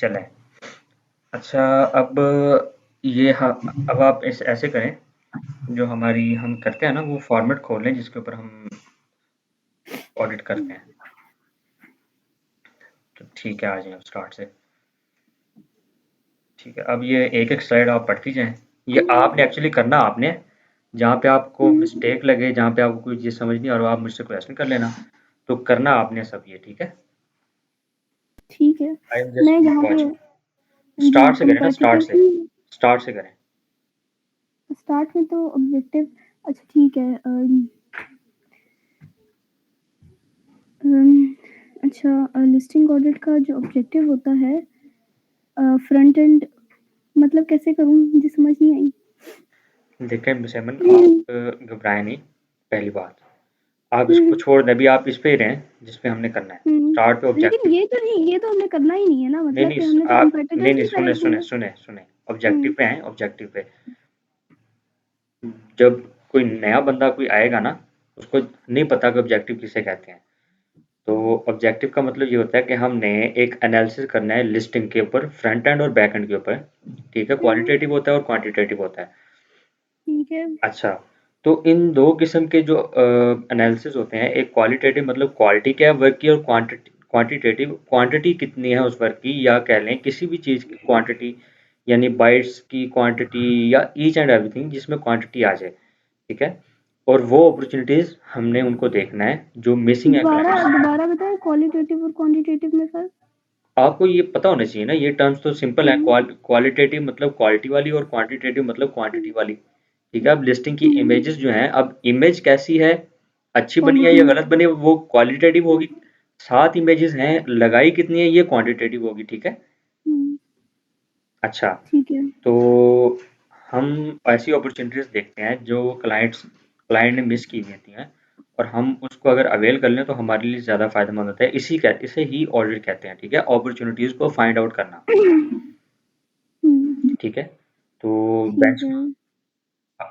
चलें। अच्छा, अब अब आप ऐसे करें, जो हम करते हैं ना, वो फॉर्मेट खोल लें जिसके ऊपर हम ऑडिट करते हैं। तो ठीक है, आ जाएँ अब स्टार्ट से। ठीक है, अब ये एक-एक स्लाइड आप पढ़ती जाएँ। ये आपने एक्चुअली करना आपने, जहाँ पे आपको मिस्टेक लगे, जहाँ पे आपको कोई चीज़ समझ नहीं आ रहा हो, आप मुझसे क्वेश्चन कर लेना। तो करना आपने सब ये, ठीक है? ठीक है। आई एम जस्ट मैं यहाँ पे वाचिंग। जी स्टार्ट से करें ना, कॉम्पिटिटिव की स्टार्ट से करें। स्टार्ट में तो ऑब्जेक्टिव अच्छा ठीक है। अच्छा लिस्टिंग ऑडिट का जो ऑब्जेक्टिव होता है फ्रंट एंड मतलब कैसे करूँ मुझे समझ नहीं आई। देखिए मिसेमन, आप घबराएं नहीं। पहली बात, आप इसको छोड़ दें, अभी आप इस पे ही रहें जिस पे हमने करना है। स्टार्ट पे लेकिन ऑब्जेक्टिव। ये तो हमने करना ही नहीं है ना, नहीं मतलब नहीं कि हमने तो आप नहीं कंपेटिटर्स नहीं ही सुने करे थे। सुने सुने सुने ऑब्जेक्टिव पे हैं, ऑब्जेक्टिव पे। जब कोई नया बंदा कोई आएगा ना, उसको नहीं पता कि ऑब्जेक्टिव किसे कहते हैं। तो ऑब्जेक्टिव का मतलब ये होता है कि हमने एक एनालिसिस करना है लिस्टिंग के ऊपर, फ्रंट एंड और बैक एंड के ऊपर। ठीक है, क्वालिटेटिव होता है और क्वांटिटेटिव होता है। ठीक है। अच्छा, तो इन दो किस्म के जो एनालिसिस होते हैं, एक क्वालिटेटिव मतलब क्वालिटी क्या है वर्क की, और क्वांटिटेटिव क्वांटिटी कितनी है उस वर्क की, या कह लें किसी भी चीज़ की क्वांटिटी, यानी बाइट्स की क्वांटिटी या ईच एंड एवरीथिंग जिसमें क्वांटिटी आ जाए। ठीक है, और वो अपॉर्चुनिटीज़ हमने उनको देखना है जो मिसिंग है दोबारा क्लाइंट्स। दोबारा बताएं क्वालिटेटिव और क्वांटिटेटिव में फर्क। आपको ये पता होना चाहिए ना, ये टर्म्स तो सिंपल है। क्वालिटेटिव मतलब क्वालिटी वाली, और क्वांटिटेटिव मतलब क्वांटिटी वाली। ठीक है, अब लिस्टिंग की इमेजेस जो हैं, अब इमेज कैसी है, अच्छी बनी है या क्वांटिटी। गलत बनी है, वो क्वालिटेटिव होगी। 7 इमेजेस हैं, लगाई कितनी है, ये क्वांटिटेटिव होगी। ठीक है। अच्छा, ठीक है। तो हम ऐसी अपॉर्चुनिटीज़ देखते हैं जो क्लाइंट ने मिस की हुई होती हैं, और हम उसको अगर अवेल कर लें तो हमारे लिए ज़्यादा फ़ायदेमंद होता है। इसे ही ऑडिट कहते हैं। ठीक है, अपॉर्चुनिटीज़ को फाइंड आउट करना। ठीक है, तो ठीक बेंच है।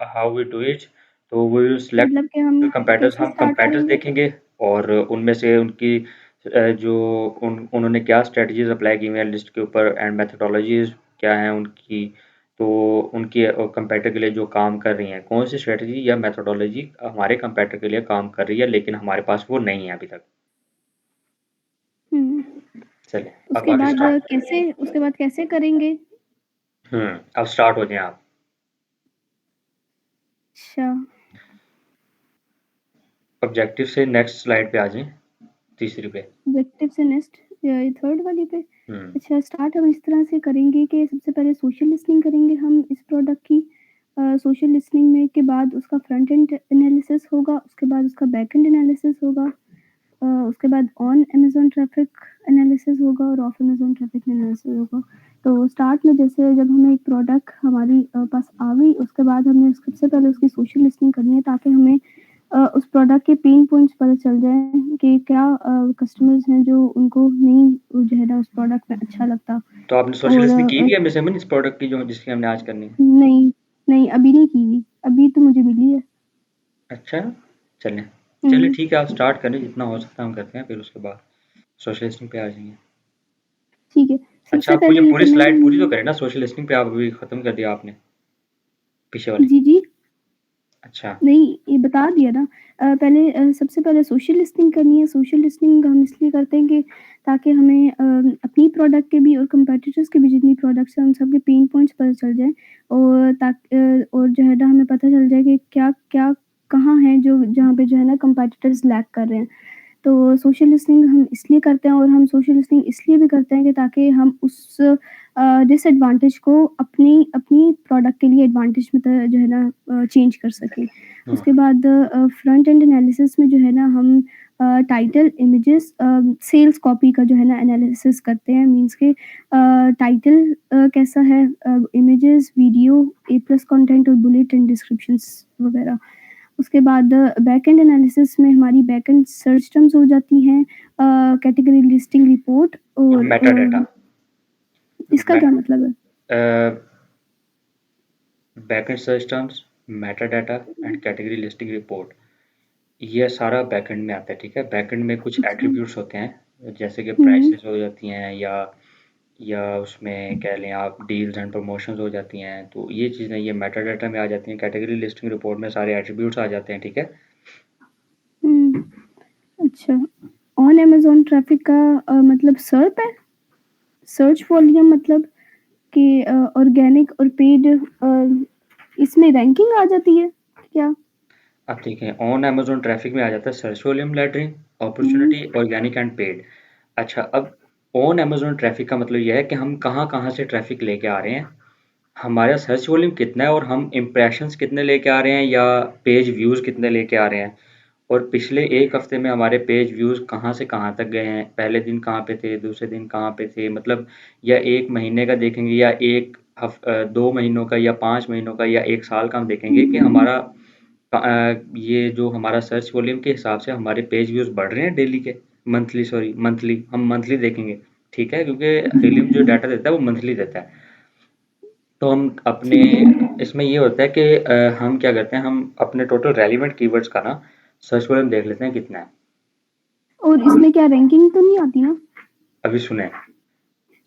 हाउ वी डू इट, तो वी विल मतलब कि हम सेलेक्ट कंपैटिटर्स। कैसे हम स्टार्ट कंपैटिटर्स करेंगे। देखेंगे, और उनमें से उनकी जो उन्होंने क्या स्ट्रेटजीज अप्लाई की हुई हैं लिस्ट के ऊपर, एंड मेथोडोलॉजीज क्या हैं उनकी। तो उनकी कंपैटिटर के लिए जो काम कर रही हैं, कौन सी स्ट्रेटजी या मेथोडोलॉजी हमारे कंपैटिटर के लिए काम कर रही है, लेकिन हमारे पास वो नहीं है अभी तक। चलिए अब उसके आगे बाद स्टार्ट। कैसे करेंगे। अब स्टार्ट हो जाए आप। अच्छा। ऑब्जेक्टिव से नेक्स्ट स्लाइड पे आ जाएं, तीसरी पे। ऑब्जेक्टिव से नेक्स्ट ये थर्ड वाली पे। हम्म अच्छा स्टार्ट हम इस तरह से करेंगे कि सबसे पहले सोशल लिसनिंग करेंगे हम इस प्रोडक्ट की। सोशल लिसनिंग में के बाद उसका फ्रंट एंड एनालिसिस होगा, उसके बाद उसका बैक एंड एनालिसिस होगा, उसके बाद ऑन अमेज़न ट्रैफ़िक एनालिसिस होगा और ऑफ अमेज़न ट्रैफ़िक एनालिसिस होगा। तो स्टार्ट में जैसे जब हमें एक प्रोडक्ट हमारी पास आ गई, उसके बाद हमने सबसे पहले उसकी सोशल लिसनिंग करनी है ताकि हमें उस प्रोडक्ट के पेन पॉइंट्स पता चल जाए कि क्या कस्टमर्स हैं जो उनको नहीं जो है ना उस प्रोडक्ट में अच्छा लगता। तो आपने सोशल और लिसनिंग की हुई है मिसेमन इस प्रोडक्ट की, जो जिसकी हमने आज करनी है? नहीं, नहीं अभी नहीं की हुई, अभी तो मुझे मिली है। अच्छा, चलें। चलिए हुँ, ठीक है, आप स्टार्ट करें, जितना हो सकता है हम करते हैं, फिर उसके बाद सोशल लिसनिंग पे आ जाएँगे। ठीक है। अच्छा, सबसे आपको ये पहले ये पूरी करना है स्लाइड पूरी तो हम करें ना, सोशल लिसनिंग पे आप अभी ख़त्म कर दिया आपने, पीछे वाली। जी, जी। अच्छा, नहीं, ये बता दिया ना। पहले सबसे पहले सोशल लिसनिंग करनी है। सोशल लिसनिंग हम इसलिए करते हैं कि ताकि हमें अपनी प्रोडक्ट के भी और कॉम्पिटिटर्स के भी जितनी प्रोडक्ट्स हैं, उन सब के पेन पॉइंट्स पता चल जाएँ और और जो है ना हमें पता चल जाए कि क्या-क्या कहाँ है जो जहाँ पे जो है ना कॉम्पिटिटर्स लैग कर रहे हैं। तो सोशल लिसनिंग हम इसलिए करते हैं और हम सोशल लिसनिंग इसलिए भी करते हैं कि ताकि हम उस डिसएडवांटेज को अपनी अपनी प्रोडक्ट के लिए एडवांटेज में जो है ना चेंज कर सकें। हुँ, उसके बाद फ्रंट एंड एनालिसिस में जो है ना हम टाइटल, इमेजेस सेल्स कॉपी का जो है ना एनालिसिस करते हैं मीन्स के टाइटल कैसा है, इमेजेस, वीडियो, ए प्लस कंटेंट और बुलेट एंड डिस्क्रिप्शंस वगैरह। उसके बाद बैक एंड एनालिसिस में हमारी बैक एंड सर्च टर्म्स हो जाती हैं, कैटेगरी लिस्टिंग रिपोर्ट और और मेटा डाटा। इसका मैं क्या मतलब है? Backend search terms, Meta data and category listing report, ये सारा बैकएंड में आता है। ठीक है, बैकएंड में कुछ अच्छा। एट्रीब्यूट्स होते हैं, जैसे कि हुँ, प्राइसेस हो जाती हैं, या या उसमें कह लें आप डील्स एंड प्रमोशंस हो जाती हैं, तो ये चीज़ें ये मेटा डाटा में आ जाती हैं, कैटेगरी लिस्टिंग रिपोर्ट में सारे एट्रीब्यूट्स आ जाते हैं, ठीक है? हुँ, अच्छा। ऑन अमेज़न ट्रैफ़िक का मतलब सर्प है? सर्च वॉल्यूम मतलब कि ऑर्गेनिक और पेड इसमें रैंकिंग आ जाती है क्या? अब देखें, ऑन अमेज़न ट्रैफ़िक में आ जाता है search volume, लैडरिंग, hmm, opportunity, organic and paid. अच्छा, अब ऑन अमेज़न ट्रैफ़िक का मतलब ये है कि हम कहाँ-कहाँ से ट्रैफ़िक लेके आ रहे हैं, हमारा सर्च वॉल्यूम कितना है और हम इम्प्रेशंस कितने लेके आ रहे हैं या पेज व्यूज़ कितने लेके आ रहे हैं, और पिछले 1 हफ़्ते में हमारे पेज व्यूज़ कहाँ से कहाँ तक गए हैं, पहले दिन कहाँ पे थे, दूसरे दिन कहाँ पे थे, मतलब या 1 महीने का देखेंगे या 2 महीनों का या 5 महीनों का या 1 साल का हम देखेंगे कि हुँ, हमारा ये जो हमारा सर्च वॉल्यूम के हिसाब से हमारे पेज व्यूज़ बढ़ रहे हैं डेली के, मंथली, सॉरी मंथली, हम मंथली देखेंगे, ठीक है? क्योंकि फिल्म जो डाटा देता है वो मंथली देता है। तो हम अपने ठीक है। इसमें ये होता है कि हम क्या करते हैं, हम अपने टोटल रेलेवेंट कीवर्ड्स का ना सर्च वॉल्यूम देख लेते हैं कितना है। और इसमें क्या रैंकिंग तो नहीं आती ना? अभी सुने,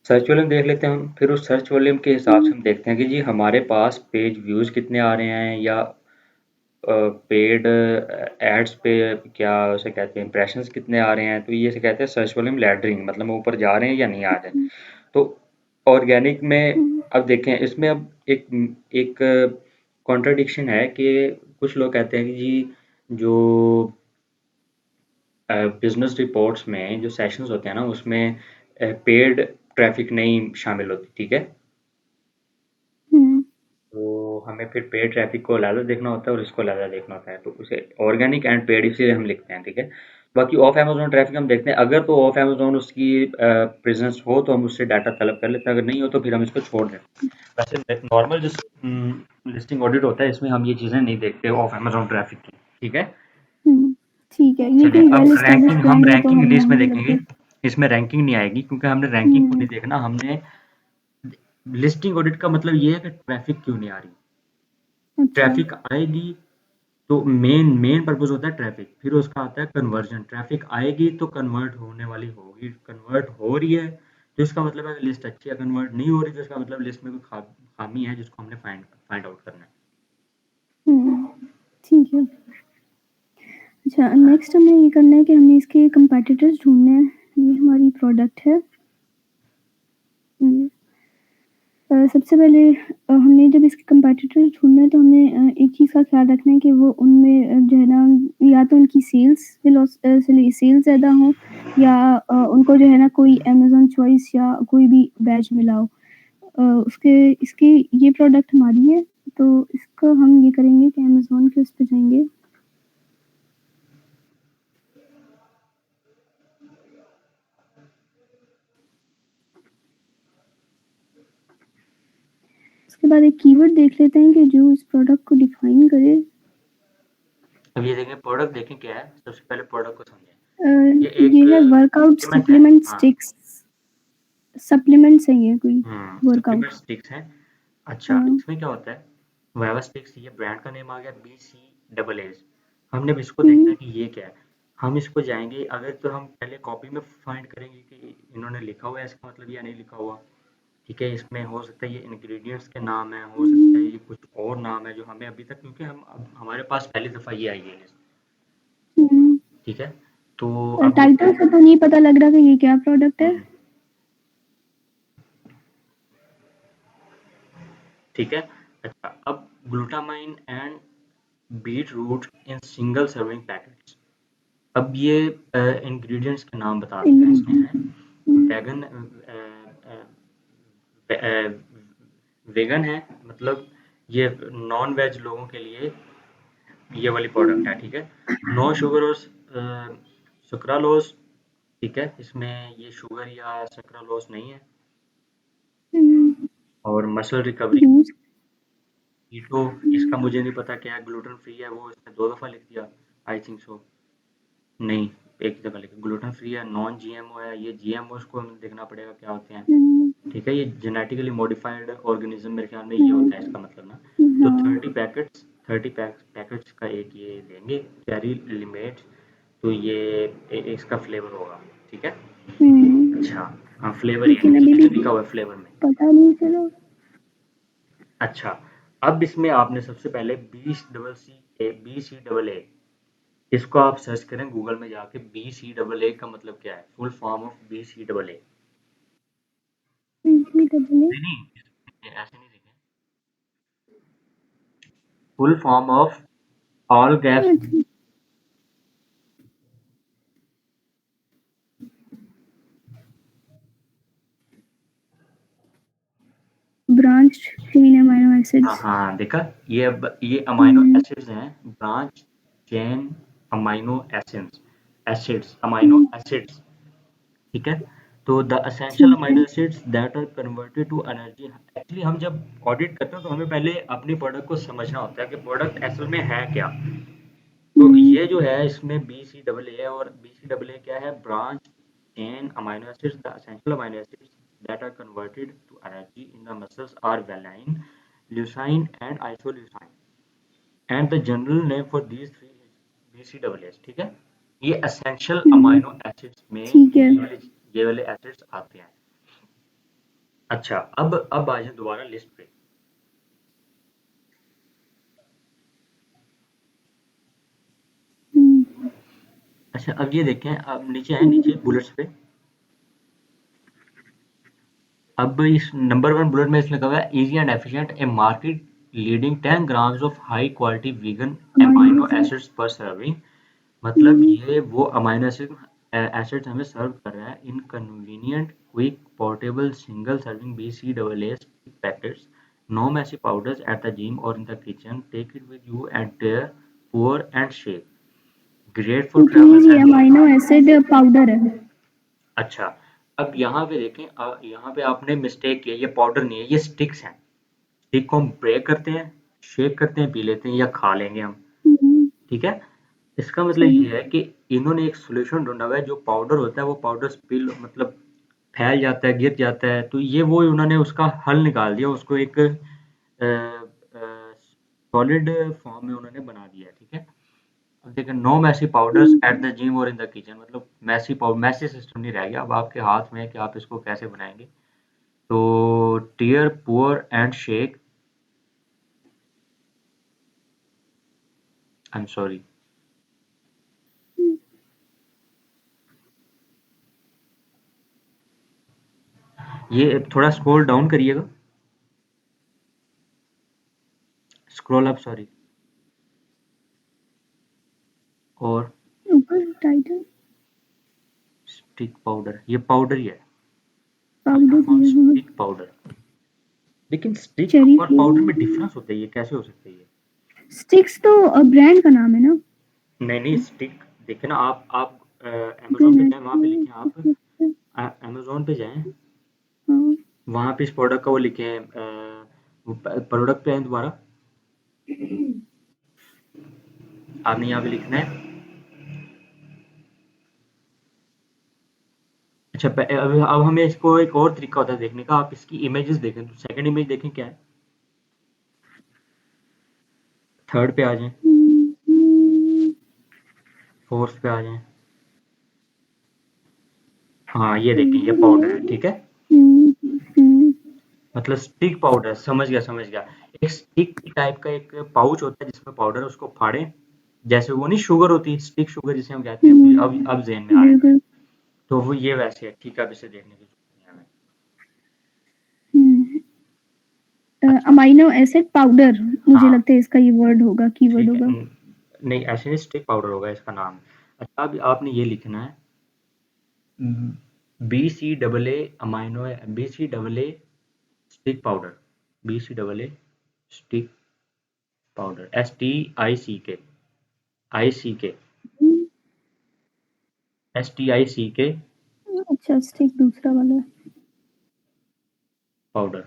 सर्च वॉल्यूम देख लेते हैं हम, फिर उस सर्च वॉल्यूम के हिसाब हुँ, से हम देखते हैं कि जी हमारे पास पेज व्यूज़ कितने आ रहे हैं या पेड एड्स पे क्या उसे कहते हैं, इंप्रेशंस कितने आ रहे हैं, तो ये से कहते हैं सर्च वॉल्यूम लैडरिंग, मतलब वो ऊपर जा रहे हैं या नहीं आ रहे हैं। हुँ, तो ऑर्गेनिक में हुँ, अब देखें, इसमें अब एक एक कॉन्ट्रडिक्शन है कि कुछ लोग कहते हैं कि जी जो बिजनेस रिपोर्ट्स में जो सेशंस होते हैं ना उसमें पेड ट्रैफिक नहीं शामिल होती, ठीक है? हुँ, तो हमें फिर पेड ट्रैफिक को अलग देखना होता है और इसको अलग देखना होता है, तो उसे ऑर्गेनिक एंड पेड इसीलिए हम लिखते हैं, ठीक है? बाकी ऑफ अमेज़न ट्रैफिक हम देखते हैं, अगर तो ऑफ अमेज़न उसकी प्रेजेंस हो तो हम उससे डाटा तलब कर लेते हैं, अगर नहीं हो तो फिर हम इसको छोड़ दें। वैसे नॉर्मल जो लिस्टिंग ऑडिट होता है इसमें हम ये चीज़ें नहीं देखते ऑफ अमेज़न ट्रैफिक की, ठीक है? हुँ, ठीक है। ये चलिए, कोई अब वेल एस्टेब्लिश्ड रैंकिंग, हम ब्रांड है तो रैंकिंग हम नहीं इसमें मतलब देखेंगे, कि इसमें रैंकिंग नहीं आएगी क्योंकि हमने रैंकिंग को हुँ, नहीं देखना, हमने लिस्टिंग ऑडिट का मतलब ये है कि ट्रैफिक क्यों नहीं आ रही। अच्छा। ट्रैफिक आएगी तो मेन मेन पर्पस होता है ट्रैफिक, फिर उसका आता है कन्वर्जन, ट्रैफिक आएगी तो कन्वर्ट होने वाली होगी, कन्वर्ट हो रही है तो इसका मतलब है लिस्ट अच्छी है, कन्वर्ट नहीं हो रही तो इसका मतलब लिस्ट में कोई खामी है जिसको हमने फाइंड फाइंड आउट करना है। हुँ, ठीक है। अच्छा नेक्स्ट हमें ये करना है कि हमें इसके कम्पेटिटर्स ढूँढने हैं। ये हमारी प्रोडक्ट है। हुँ। सबसे पहले हमने जब इसके कम्पेटिटर्स ढूँढने हैं तो हमें एक चीज़ का ख़्याल रखना है कि वो उनमें जो है ना या तो उनकी सेल्स ज़्यादा हो या उनको जो है ना कोई अमेज़न चॉइस या कोई भी बैच मिला हो। उसके इसकी ये प्रोडक्ट हमारी है, तो इसको हम ये करेंगे कि अमेज़न के उस पे जाएँगे। उसके बाद एक कीवर्ड देख लेते हैं कि जो इस प्रोडक्ट को डिफ़ाइन करे। अब ये देखें, प्रोडक्ट देखें क्या है, सबसे पहले प्रोडक्ट को समझें। अ, ये ये एक है वर्कआउट सप्लीमेंट है, सप्लीमेंट हाँ। स्टिक्स सप्लीमेंट्स हैं ये कोई सप्लीमेंट वर्कआउट। स्टिक्स हैं। अच्छा, हाँ। इसमें क्या होता है, वाइवा स्टिक्स ये ब्रांड का नेम आ गया, बी सी डबल एज। हमने अब इसको देखना हुँ, है कि ये क्या है। हम इसको जाएंगे, अगर तो हम पहले कॉपी में फाइंड करेंगे कि इन्होंने लिखा हुआ है इसका मतलब या नहीं लिखा हुआ, ठीक है? इसमें हो सकता है ये इंग्रेडिएंट्स के नाम है, हो सकता है हुँ, ये कुछ और नाम है जो हमें अभी तक, क्योंकि हम अब हमारे पास पहली दफ़ा ये आई है लिस्ट, हुँ। ठीक है? तो अब देखते टाइटल हैं। से तो नहीं पता लग रहा कि ये क्या प्रोडक्ट है। हम्म, ठीक है। अच्छा, अब glutamine and beetroot in single serving packets. अब ये इंग्रेडिएंट्स के नाम बताते हैं इसमें है, हुँ, वैगन वेगन है, मतलब ये नॉन वेज लोगों के लिए ये वाली प्रोडक्ट है, हुँ, ठीक है? नो शुगर और सुक्रालोस, ठीक है? इसमें ये शुगर या सुक्रालोस नहीं है। हुँ। और मसल रिकवरी यूज़ कीटो, इसका मुझे नहीं पता क्या है, ग्लूटेन फ्री है, वो इसने 2 दफ़ा लिख दिया, आई थिंक सो। नहीं, एक ही जगह लिखा ग्लूटेन फ्री है, नॉन जीएमओ है, ये जीएमओ को हमें देखना पड़ेगा क्या होते हैं, हुँ, ठीक है? ये जेनेटिकली मॉडिफाइड ऑर्गेनिज्म मेरे ख्याल में ये हुँ, होता है इसका मतलब ना। तो हाँ। 30 पैकेट्स का एक ये देंगे, चेरी लिमेट, तो ये इसका फ्लेवर होगा, ठीक है? हुँ, अच्छा, हाँ, फ्लेवर ही है, लेकिन नीचे अभी भी क्यों लिखा हुआ है फ्लेवर में? पता नहीं चला। अच्छा, अब इसमें आपने सबसे पहले बी सी डबल ए, इसको आप सर्च करें गूगल में जाके, बी सी डबल ए का मतलब क्या है, full form of B C double A. BCAA। नहीं नहीं, ऐसे नहीं लिखे, full form of all gaps. अच्छा, ब्रांच चेन अमाइनो हाँ एसिड्स। हाँ, देखा, ये अमाइनो एसिड्स हैं, branch chain amino acids, amino hmm, acids, ठीक है। तो द एसेंशियल ठीक है। Amino acids that are converted to energy. Actually हम जब ऑडिट करते हैं तो हमें पहले अपनी प्रोडक्ट को समझना होता है कि प्रोडक्ट असल में है क्या। तो हम्म, ये जो है इसमें बी सी डबल ए है, और बी सी डबल ए क्या है, branch chain amino acids, the essential amino acids that are converted to energy in the muscles are valine, leucine and isoleucine, and the general name for these three B C double S, ठीक है। ये essential हम्म, amino acids में ठीक है। ये वाले acids आते हैं। अच्छा, अब आ जाए दोबारा लिस्ट पे। हम्म, अच्छा, अब ये देखें, अब नीचे है, हम्म, नीचे बुलेट्स पे। अब इस नंबर 1 बुलेट में इसमें लिखा हुआ है easy and efficient, A market leading 10 grams of high quality vegan amino amino acid. Acids पर सर्विंग। मतलब हम्म, ये वो अमाइनो एसिड्स हमें सर्व कर रहा है in convenient quick portable single serving B C double S packets, no messy powders at the gym और in the kitchen, take it with you and there, pour and shake, great for जी travel जी, and. Amino acid powder है। अच्छा, अब यहाँ पे देखें, यहाँ पे आपने मिस्टेक किया, ये पाउडर नहीं है, ये स्टिक्स हैं। स्टिक को हम ब्रेक करते हैं, शेक करते हैं, पी लेते हैं या खा लेंगे हम, हम्म, ठीक है। इसका मतलब सही। ये है कि इन्होंने एक सॉल्यूशन ढूंढा हुआ है, जो पाउडर होता है वो पाउडर स्पिल मतलब फैल जाता है, गिर जाता है, तो ये वो उन्होंने उसका हल निकाल दिया, उसको एक सॉलिड फॉर्म में उन्होंने बना दिया है, ठीक है। अब देखें, no messy powders at the gym और इन द किचन, मतलब मैसी सिस्टम नहीं रह गया, अब आपके हाथ में है कि आप इसको कैसे बनाएंगे। तो tear pour and shake, I am sorry, ये थोड़ा स्क्रॉल डाउन करिएगा, स्क्रॉल अप सॉरी, और ऊपर टाइटल स्टिक पाउडर, ये पाउडर ही है, पाउडर फॉर्म दिया हुआ। Stick powder. लेकिन स्टिक चेरी और पाउडर में फ्लेवर। डिफरेंस होता है, ये कैसे हो सकता है ये? स्टिक्स तो ब्रांड का नाम है ना। नहीं नहीं, स्टिक देखे ना, आप अमेजोन पे जाएं, वहां पे लिखें आप, इंटरनेशनल। अमेजोन पे जाएं, हाँ। वहां पे इस प्रोडक्ट का वो लिखें, प्रोडक्ट पे है दोबारा, आपने यहाँ पे लिखना है। अच्छा, अब हमें इसको एक और तरीका होता है देखने का, आप इसकी इमेजेस देखें, तो सेकंड इमेज देखें क्या है, थर्ड पे आ जाएं, हम्म, फोर्थ पे आ जाएं। हाँ, ये देखें, ये पाउडर है, हम्म, ठीक है। हम्म, मतलब स्टिक पाउडर, समझ गया समझ गया। एक स्टिक टाइप का एक पाउच होता है जिसमें पाउडर है, उसको फाड़ें, जैसे वो नहीं शुगर होती है, स्टिक शुगर जिसे हम कहते हैं, मुझे अब ज़हन में आया। बिल्कुल। तो वो ये वैसे है, ठीक है, अब इसे देखने की जरूरत नहीं है हमें। अच्छा, अमाइनो एसिड पाउडर, मुझे हाँ, लगता है इसका ये वर्ड होगा, कीवर्ड ठीक है, होगा। नहीं ऐसे नहीं, स्टिक पाउडर होगा इसका नाम। अच्छा, अब आपने ये लिखना है, B C double A amino, B C double A stick powder, B C double A stick powder, STICK, hmm, STICK अच्छा, स्टिक दूसरा वाला है। पाउडर।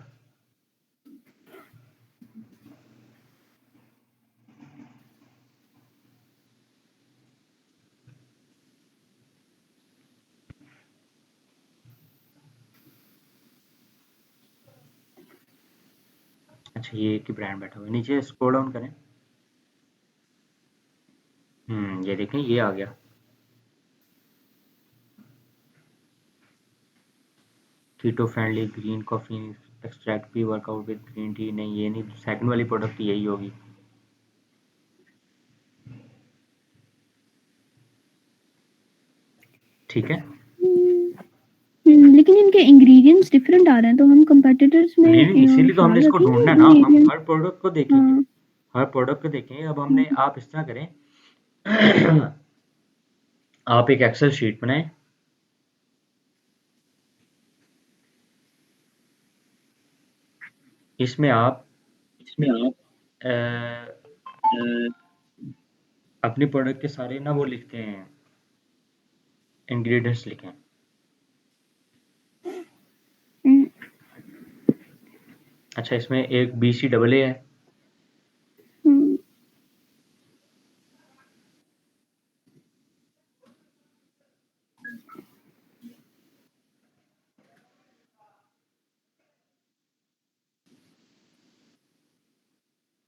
अच्छा, ये एक ही ब्रांड बैठा हुआ है, नीचे स्क्रॉल डाउन करें। ये देखें, ये आ गया। Keto friendly green coffee extract pre workout with green tea, नहीं ये नहीं, सेकंड वाली प्रोडक्ट यही होगी। ठीक है। लेकिन इनके इंग्रेडिएंट्स डिफरेंट आ रहे हैं, तो हम कंपेटिटर्स में नहीं नहीं, इसीलिए तो हमने ख्याल इसको रखेंगे ढूंढना है ना, हम इंग्रेडिएंट। हर प्रोडक्ट को देखेंगे। हाँ। हर प्रोडक्ट को देखेंगे। अब हाँ। हमने, आप इस तरह करें आप एक एक्सेल शीट बनाएं। इसमें आप इसमें आप अ, अपनी प्रोडक्ट के सारे ना वो लिखते हैं, इंग्रेडिएंट्स लिखें। अच्छा, इसमें एक BCAA है।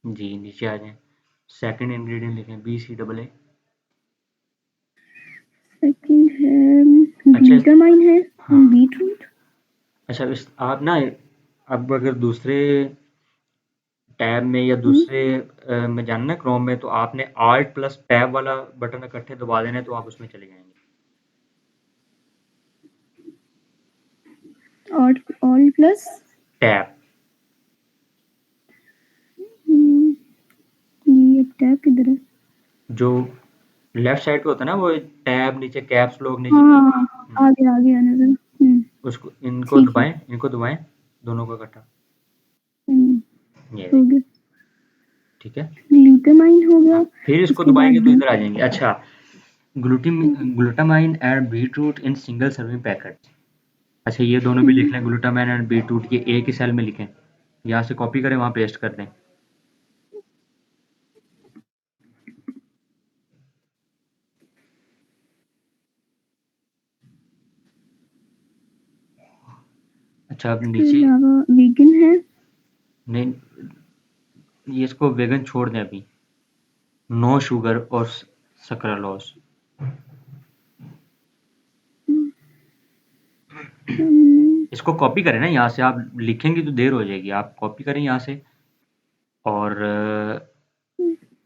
जी नीचे आ जाएं, सेकंड इंग्रेडिएंट लिखें BCAA। सेकंड है अच्छा ग्लूटामाइन है, हाँ, बीटरूट। अच्छा इस आप ना, अब अगर दूसरे टैब में या दूसरे में जानना है क्रोम में, तो आपने Alt प्लस टैब वाला बटन इकट्ठे दबा देना है, तो आप उसमें चले जाएंगे। और ऑल प्लस टैब, ये अब टैब किधर है? जो लेफ्ट साइड पे होता है ना, वो टैब नीचे कैप्स लॉक नीचे, हाँ हाँ हाँ, आ गया नजर। उसको इनको ठीक है। दबाएं, इनको दबाएं, दोनों को इकट्ठा। ये हो देखिए, गया। ठीक है। ग्लूटामाइन हो हाँ, गया। फिर इसको उसके दबाएंगे बाद तो बी। इधर आ जाएंगे। अच्छा, glutamine and beetroot in single serving packet. अच्छा, ये दोनों भी लिख लें, ग्लूटामाइन एंड बीटरूट, ये एक ही सेल में लिखें, यहाँ से कॉपी करें वहाँ पेस्ट कर दें। अच्छा, अब इसके नीचे, अलावा वीगन है। नहीं ये इसको वेगन छोड़ दें अभी, नो शुगर और सक्रालोस। इसको कॉपी करें ना, यहाँ से आप लिखेंगे तो देर हो जाएगी, आप कॉपी करें यहाँ से, और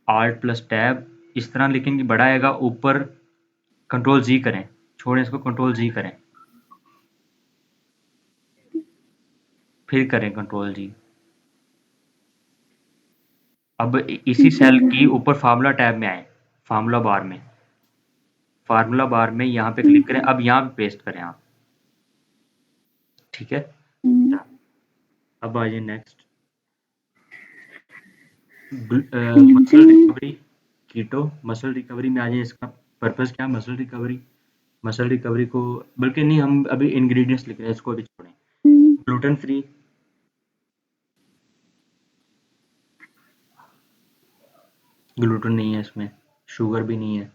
Alt प्लस टैब इस तरह लिखेंगे, बड़ा आएगा ऊपर, कंट्रोल जी करें, छोड़ें इसको, कंट्रोल जी करें, फिर करें कंट्रोल जी। अब इसी सेल की ऊपर फार्मूला टैब में आए, फार्मूला बार में, फार्मूला बार में यहाँ पे क्लिक करें, अब यहाँ पे पेस्ट करें आप। ठीक है। अब आ जाए नेक्स्ट, मसल ग्लूटेन। रिकवरी कीटो। मसल रिकवरी में आ जाए, इसका पर्पस क्या है, मसल रिकवरी। मसल रिकवरी को, बल्कि नहीं, हम अभी इंग्रेडिएंट्स लिख रहे हैं, इसको अभी छोड़ें। ग्लूटेन फ्री, ग्लूटेन नहीं है इसमें, शुगर भी नहीं है।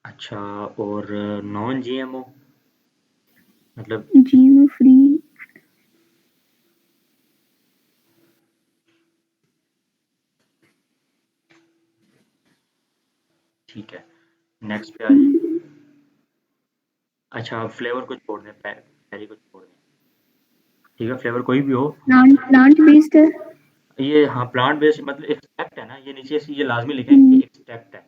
अच्छा, और नॉन GMO, मतलब, जीएमओ फ्री। ठीक है, नेक्स्ट पे आ जाए। अच्छा, फ्लेवर को छोड़ दें, पेरी को छोड़ दें। ठीक है, फ्लेवर कोई भी हो। प्लांट प्लांट बेस्ड है। ये हाँ, प्लांट बेस्ड मतलब एक्सट्रैक्ट है ना, ये नीचे से ये लाजमी लिखें कि एक्सट्रैक्ट है,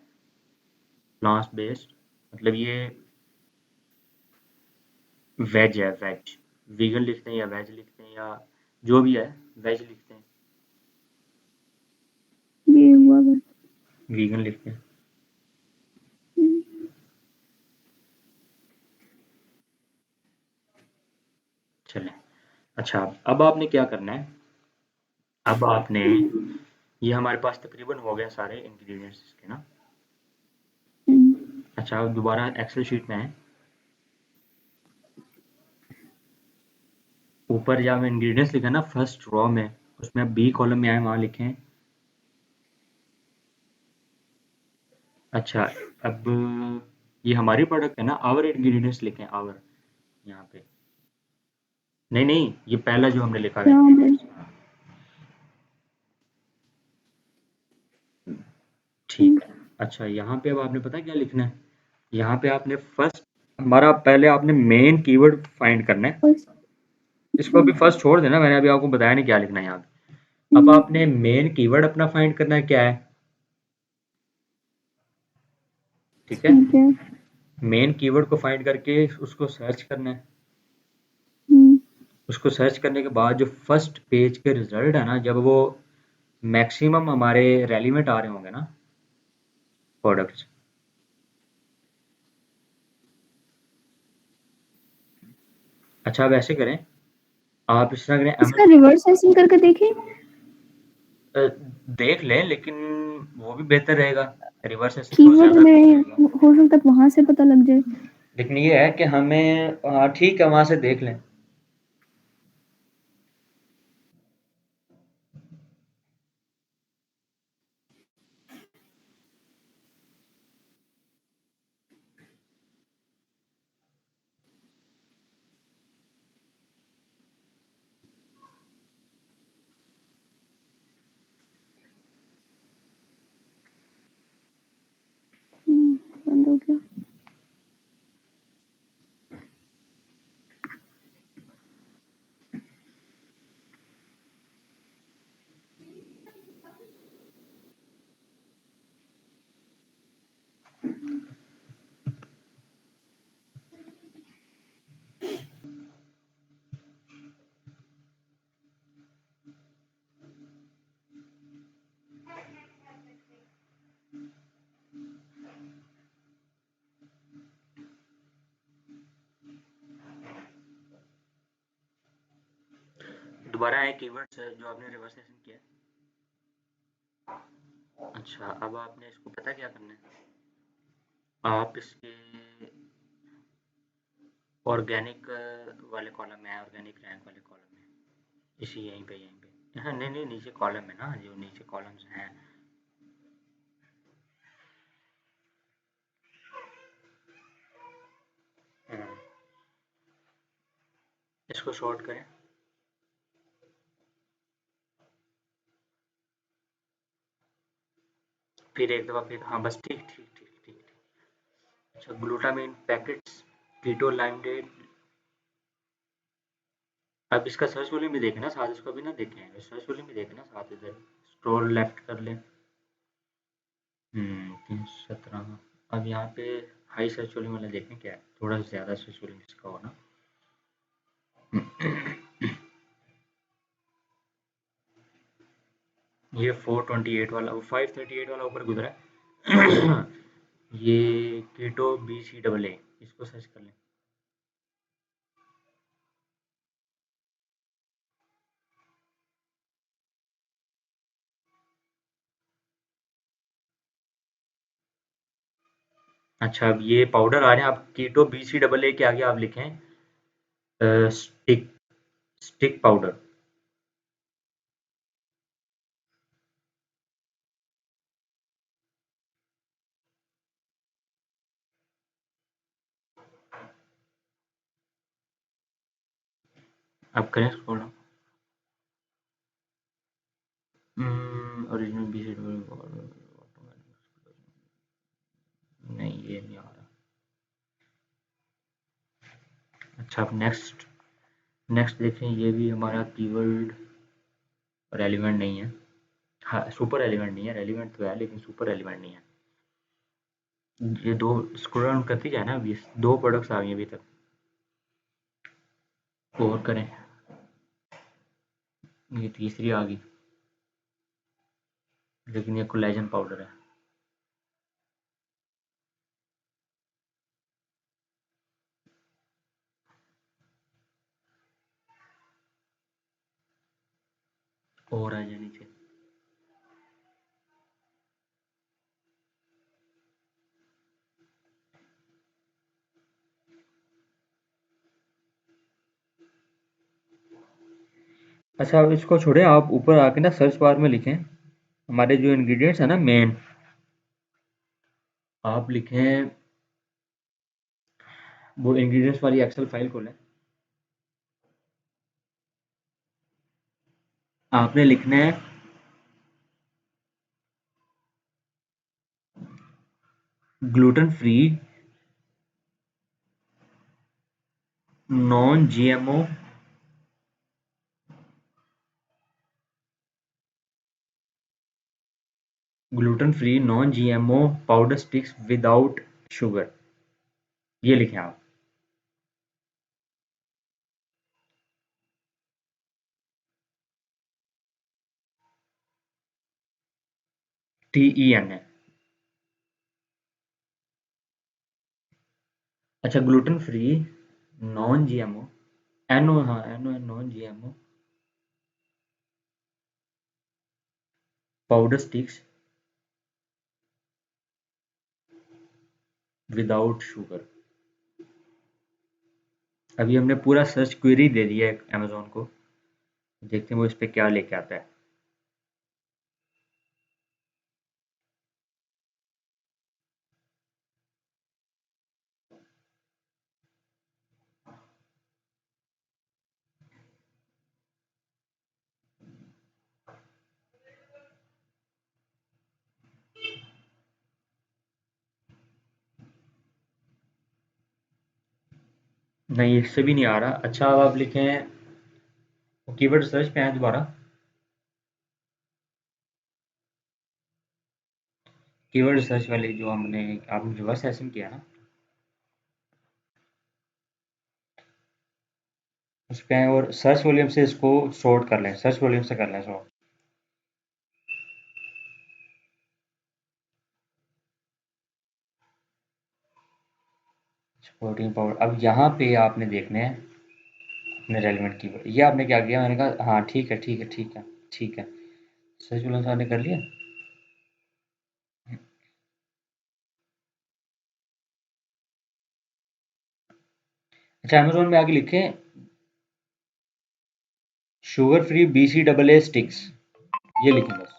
प्लांट बेस्ड, मतलब ये वेज है, वेज, वीगन लिखते हैं या वेज लिखते हैं, या जो भी है, वेज लिखते हैं, ये हुआ बस। वीगन लिखते हैं। चलें। अच्छा, अब आपने क्या करना है, अब आपने, ये हमारे पास तकरीबन हो गया सारे इंग्रेडिएंट्स इसके ना। अच्छा, अब दोबारा एक्सेल शीट में आए, ऊपर जहाँ में इंग्रेडिएंट्स लिखा है ना फर्स्ट रो में, उसमें अब बी कॉलम में आए, वहाँ लिखें। अच्छा, अब ये हमारी प्रोडक्ट है ना, आवर इंग्रेडिएंट्स लिखें, आवर, यहाँ पे, नहीं नहीं, ये पहला जो हमने लिखा है, क्या बस। अच्छा, यहाँ पे अब आपने पता है क्या लिखना है? यहाँ पे आपने फर्स्ट हमारा पहले आपने मेन कीवर्ड फाइंड करना है। फर्स्ट। इसको अच्छा। अभी फर्स्ट छोड़ देना, मैंने अभी आपको बताया नहीं क्या लिखना है यहाँ पे। अब हम्म। आपने मेन कीवर्ड अपना फाइंड करना है क्या है, ठीक है? ठीक है। मेन कीवर्ड को फाइंड करके उसको सर्च करना है। हम्म। उसको सर्च करने के बाद जो फर्स्ट पेज के रिजल्ट है ना, जब वो मैक्सिमम हमारे रेलिवेंट आ रहे होंगे ना प्रोडक्ट्स, अच्छा आप ऐसे करें, आप इस तरह करें इसका रिवर्स सेंसिंग करके देखें। देख लें, लेकिन वो भी बेहतर रहेगा। रिवर्स ऐसे थोड़ा कीवर्ड ज़्यादा में रहेगा, हो सकता है वहां से पता लग जाए। लेकिन ये है कि हमें हाँ ठीक है, वहाँ से देख लें। बंद हो गया। दोबारा है कीवर्ड्स जो आपने रिवर्सेशन किया। अच्छा, अब आपने इसको पता क्या करना है, आप इसके ऑर्गेनिक वाले कॉलम में है, ऑर्गेनिक रैंक वाले कॉलम में, इसी यहीं पे हाँ, नहीं नहीं, नीचे कॉलम है ना, जो नीचे कॉलम्स हैं। हम्म, इसको शॉर्ट करें, फिर एक दफ़ा, फिर हाँ बस, ठीक ठीक ठीक ठीक ठीक। अच्छा, ग्लूटामिन पैकेट्स, कीटो लाइमडेट। अब इसका सर्च वॉल्यूम भी देखें ना साथ, इसको भी ना देखें, सर्च वॉल्यूम भी देखें ना साथ, इधर स्क्रॉल लेफ्ट कर लें। 317। अब यहाँ पे हाई सर्च वॉल्यूम वाला देखें क्या है, थोड़ा सा ज़्यादा सर्च वॉल्यूम इसका हो ना। ये 428 वाला, वो 538 वाला ऊपर गुजरा है। ये कीटो BCAA, इसको सर्च कर लें। अच्छा, अब ये पाउडर आ रहे हैं, आप कीटो BCAA के आगे आप लिखें स्टिक, स्टिक पाउडर। अब करें स्क्रॉल। ओरिजिनल BCAA पाउडर, नहीं ये नहीं आ रहा। अच्छा, अब नेक्स्ट, नेक्स्ट देखें, ये भी हमारा कीवर्ड रेलिवेंट नहीं है। हाँ, सुपर रेलिवेंट नहीं है, रेलिवेंट तो है लेकिन सुपर रेलिवेंट नहीं है। ये दो स्क्रॉल डाउन करती जाए ना, अभी दो प्रोडक्ट्स आ गई अभी तक, और करें, ये तीसरी आ गई, लेकिन ये कोलेजन पाउडर है। और आ जाए नीचे। अच्छा, अब इसको छोड़े, आप ऊपर आके ना सर्च बार में लिखें हमारे जो इंग्रेडिएंट्स है ना मेन, आप लिखें वो इंग्रेडिएंट्स वाली एक्सेल फाइल खोलें। आपने लिखना है gluten free, non GMO, gluten free non GMO powder sticks without sugar, ये लिखें आप। TEN है। अच्छा, gluten free non GMO, NO, हाँ एनओ है, non GMO powder sticks without sugar. अभी हमने पूरा सर्च क्वेरी दे दिया है अमेजोन को, देखते हैं वो इस पे क्या लेके आता है। नहीं, इससे भी नहीं आ रहा। अच्छा, अब आप लिखें, कीवर्ड सर्च पे आए दोबारा, कीवर्ड सर्च वाली जो आपने जो सेशन किया ना, उस पे आए और सर्च वॉल्यूम से इसको सॉर्ट कर लें, सर्च वॉल्यूम से कर लें सॉर्ट। प्रोटीन पाउडर, अब यहाँ पे आपने देखने हैं अपने रेलिवेंट कीवर्ड। ये आपने क्या किया, मैंने कहा हाँ ठीक है ठीक है ठीक है ठीक है, सर्च वॉल्यूम से आपने कर लिया। अच्छा, अमेजोन में आगे लिखें शुगर फ्री BCAA स्टिक्स, ये लिखें बस,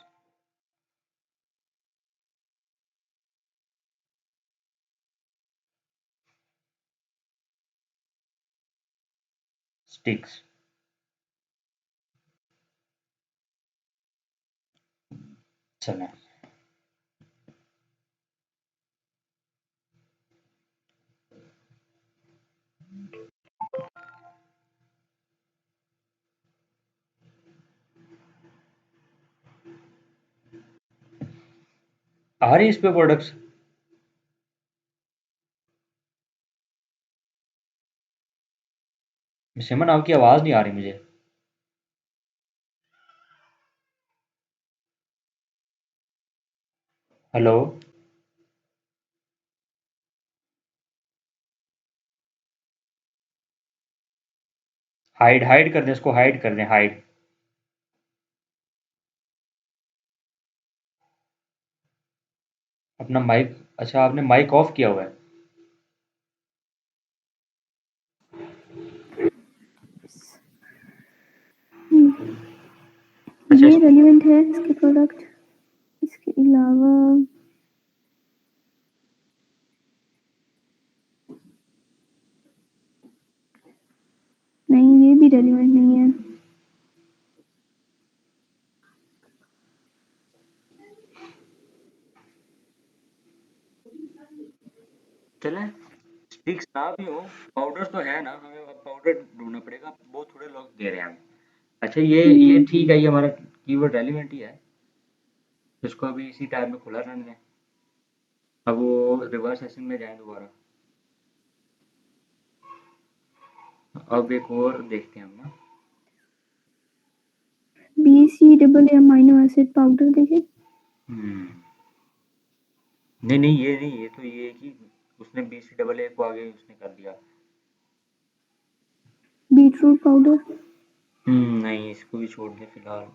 स्टिक्स। चलें, आ रही इस पे प्रोडक्ट्स। सिमन, आपकी आवाज़ नहीं आ रही मुझे। हेलो, हाइड हाइड कर दें इसको, हाइड कर दें, हाइड। अपना माइक, अच्छा आपने माइक ऑफ किया हुआ है। अच्छा ये रेलिवेंट है इसके प्रोडक्ट। इसके अलावा नहीं, ये भी रेलिवेंट नहीं है। चलें, स्टिक्स ना भी हो, पाउडर तो है ना, हमें अब पाउडर ढूंढना पड़ेगा, बहुत थोड़े लोग दे रहे हैं हमें। अच्छा, ये ठीक है, ये हमारा कीवर्ड रेलिवेंट ही है, इसको अभी इसी टाइप में खुला रहने दें। अब वो रिवर्स सेशन में जाएं दोबारा, अब एक और देखते हैं हम ना। BCAA अमाइनो एसिड पाउडर देखें। हम्म, नहीं नहीं, ये नहीं, ये तो ये है कि उसने BCAA को आगे उसने कर दिया। Beetroot powder. नहीं, इसको भी छोड़ दें फिलहाल।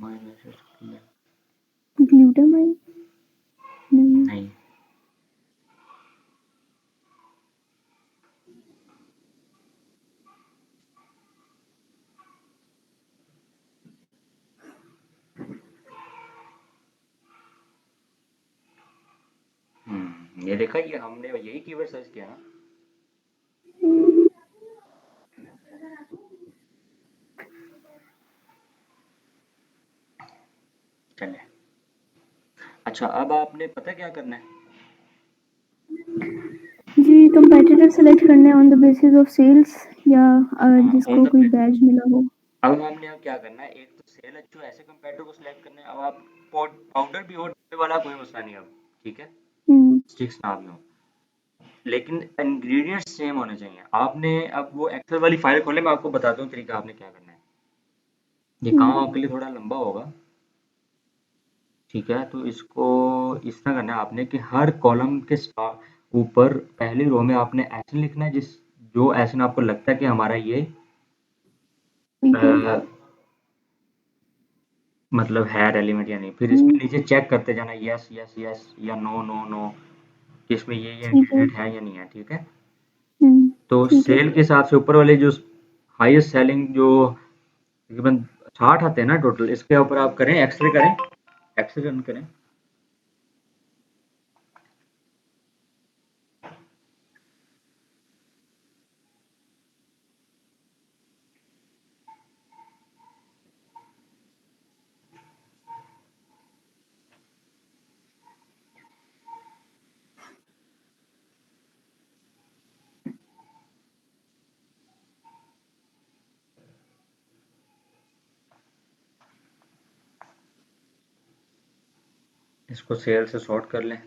नहीं। ग्लूटामाइन नहीं। नहीं। ये देखा, ये हमने यही कीवर्ड सर्च किया ना। चलें। अच्छा, अब आपने पता क्या करना है? जी, कंपेटिटर सेलेक्ट करने on the basis of sales या हाँ, ऑन जिसको द कोई पे बैज मिला हो। अब हमने अब क्या करना है, एक तो सेल अच्छो ऐसे कंपेटिटर को सिलेक्ट करना है। अब आप पाउडर भी हो डब्बे वाला कोई मसला नहीं अब, ठीक है? हुँ, स्टिक्स ना भी हो, लेकिन इंग्रेडिएंट्स सेम होने चाहिए। आपने अब वो एक्सेल वाली फाइल खोले, मैं आपको बताता हूँ तरीका आपने क्या करना है। ये काम हुँ, आपके लिए थोड़ा लंबा होगा, ठीक है? तो इसको इस तरह करना है आपने कि हर कॉलम के ऊपर पहली रो में आपने एसन लिखना है, जो एसन आपको लगता है कि हमारा ये ठीक है। अ, मतलब है रेलिवेंट या नहीं। फिर हुँ, इसमें नीचे चेक करते जाना, यस यस यस या नो नो नो, कि इसमें ये ठीक है। इंग्रेडिएंट है या नहीं है, ठीक है? हुँ, तो ठीक है। सेल के हिसाब से ऊपर वाले जो हाईएस्ट सेलिंग जो तकरीबन 60 आते हैं ना टोटल, इसके ऊपर आप करें एक्सरे करें, एक्सरे रन करें। इसको सेल से सॉर्ट कर लें।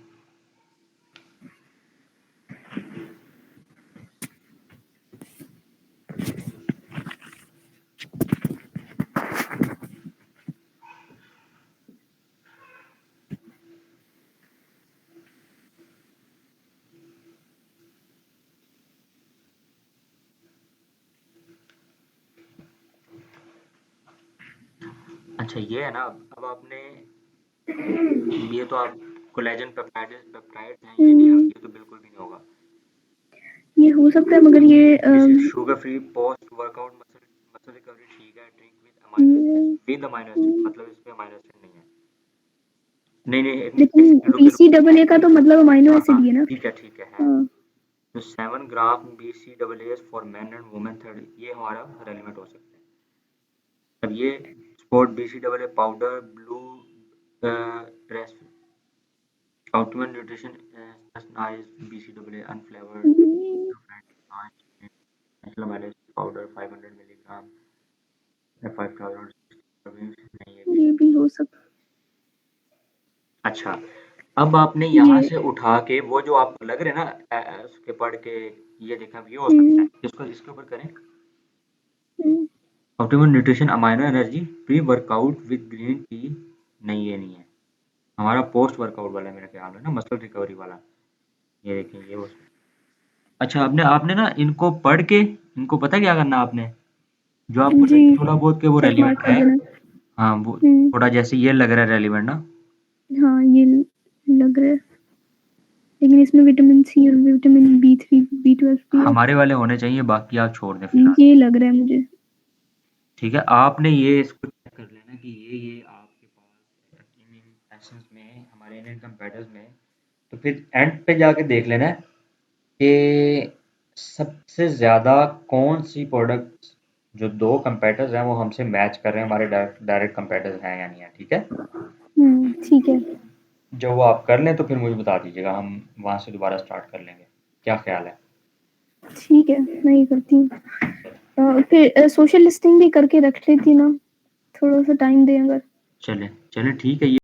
अच्छा, ये है ना, अब आपने ये तो आप कोलेजन पेप्टाइड्स हैं, ये नहीं, हुँ, ये तो बिल्कुल भी नहीं होगा। ये हो सकता है मगर ये this is sugar free post workout muscle muscle recovery, ठीक है? ड्रिंक विद अमाइनो एसिड, हुँ, मतलब इसमें अमाइनो एसिड नहीं है। नहीं नहीं, एक लेकिन सेकंड रुके रुके। बीसीएए का तो मतलब अमाइनो हाँ एसिड हाँ, ही है ना? ठीक है। हाँ, तो 7 ग्राम BCAAs for man and women 30, ये हमारा रेलिवेंट हो सकता है। अब ये sport BCAA powder blue dress optimal nutrition BCAA unflavoured ये नेचुरल माइलेज पाउडर 500 मिलीग्राम 5000 नहीं, ये भी ये नहीं। भी हो सकता अच्छा, अब आपने है। यहाँ ये से उठा के वो जो आपको लग रहे हैं ना उसके पढ़ के, ये देखा ये हो सकता हुँ, है, इसको इसके ऊपर करें। हुँ, optimal nutrition amino energy pre workout with green tea, नहीं ये नहीं है हमारा, पोस्ट वर्कआउट वाला मेरा ख्याल है ना, मसल रिकवरी वाला। ये देखें ये वो। अच्छा, आपने आपने ना इनको पढ़ के, इनको पता क्या करना आपने, जो आपको जी, लगे थोड़ा बहुत कि वो चेक मार्क रेलिवेंट कर है। देना। हाँ, वो हुँ, थोड़ा जैसे ये लग रहा है रेलिवेंट ना। हाँ, ये लग रहा है। लेकिन इसमें विटामिन सी और विटामिन बी3, बी12 भी है। हमारे वाले होने चाहिए, बाकी आप छोड़ दें फिलहाल। ये लग रहा है मुझे। ठीक है, आपने ये इसको चेक कर लेना कि ये आपके पास इन एसेंस में, हमारे इंडियन कंपेटर्स में। तो फिर एंड पे जाके देख लेना है कि सबसे ज़्यादा कौन सी प्रोडक्ट, जो दो कंपेटर्स हैं वो हमसे मैच कर रहे हैं, हमारे डायरेक्ट डायरेक्ट कंपेटर्स हैं या नहीं है, ठीक है? ठीक है। जब वो आप कर लें तो फिर मुझे बता दीजिएगा, हम वहाँ से दोबारा स्टार्ट कर लेंगे। क्या ख्याल है? ठीक है, मैं ये करती हूँ। फिर सोशल लिस्टिंग भी करके रख लेती ना, थोड़ा-सा टाइम दें अगर। चलें चलें, ठीक है। ये